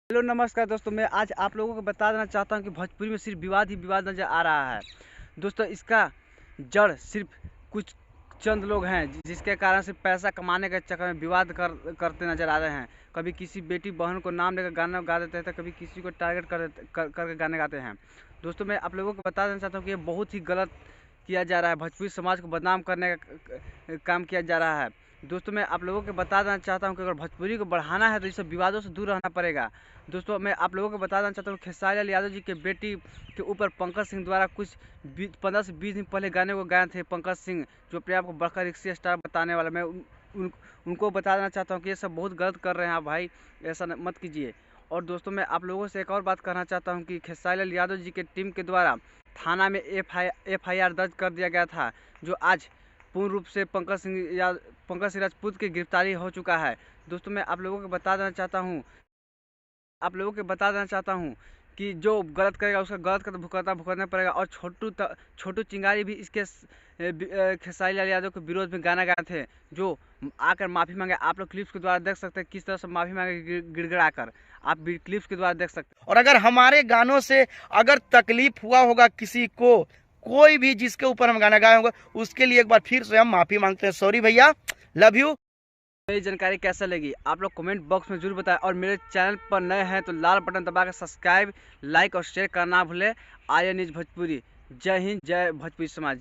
Hello नमस्कार दोस्तों, मैं आज आप लोगों को बता देना चाहता हूं कि भोजपुरी में सिर्फ विवाद ही विवाद नज़र आ रहा है। दोस्तों, इसका जड़ सिर्फ कुछ चंद लोग हैं जिसके कारण सिर्फ पैसा कमाने के चक्कर में विवाद करते नजर आ रहे हैं। कभी किसी बेटी बहन को नाम लेकर गाना गा देते हैं तो कभी किसी को टारगेट करके गाने गाते हैं। दोस्तों, मैं आप लोगों को बता देना चाहता हूँ कि ये बहुत ही गलत किया जा रहा है। भोजपुरी समाज को बदनाम करने का काम किया जा रहा है। दोस्तों, मैं आप लोगों को बता देना चाहता हूं कि अगर भोजपुरी को बढ़ाना है तो इस सब विवादों से दूर रहना पड़ेगा। दोस्तों, मैं आप लोगों को बता देना चाहता हूं खेसारी लाल यादव जी के बेटी के ऊपर पंकज सिंह द्वारा कुछ 15 से 20 दिन पहले गाने को गाए थे। पंकज सिंह जो अपने आप को बढ़कर रिक्शे स्टार बताने वाला, मैं उनको बता देना चाहता हूँ कि ये सब बहुत गलत कर रहे हैं आप भाई, ऐसा मत कीजिए। और दोस्तों, मैं आप लोगों से एक और बात कहना चाहता हूँ कि खेसारी लाल यादव जी के टीम के द्वारा थाना में FIR दर्ज कर दिया गया था, जो आज पूर्ण रूप से पंकज सिंह राजपूत की गिरफ्तारी हो चुका है। दोस्तों, मैं आप लोगों को बता देना चाहता हूँ कि जो गलत करेगा उसका गलत का तो भुगतना पड़ेगा। और छोटू चिंगारी भी इसके खेसारी लाल यादव के विरोध में गाना गाए थे, जो आकर माफ़ी मांगे। आप लोग क्लिप्स के द्वारा देख सकते हैं किस तरह से माफ़ी मांगे गिड़गिड़ा कर, आप भी क्लिप्स के द्वारा देख सकते हैं। और अगर हमारे गानों से अगर तकलीफ हुआ होगा किसी को, कोई भी जिसके ऊपर हम गाना गाए होंगे, उसके लिए एक बार फिर से हम माफी मांगते हैं। सॉरी भैया, लव यू। मेरी जानकारी कैसा लगी आप लोग कमेंट बॉक्स में जरूर बताएं। और मेरे चैनल पर नए हैं तो लाल बटन दबा कर सब्सक्राइब, लाइक और शेयर करना ना भूलें। आर्य न्यूज भोजपुरी। जय हिंद, जय भोजपुरी समाज।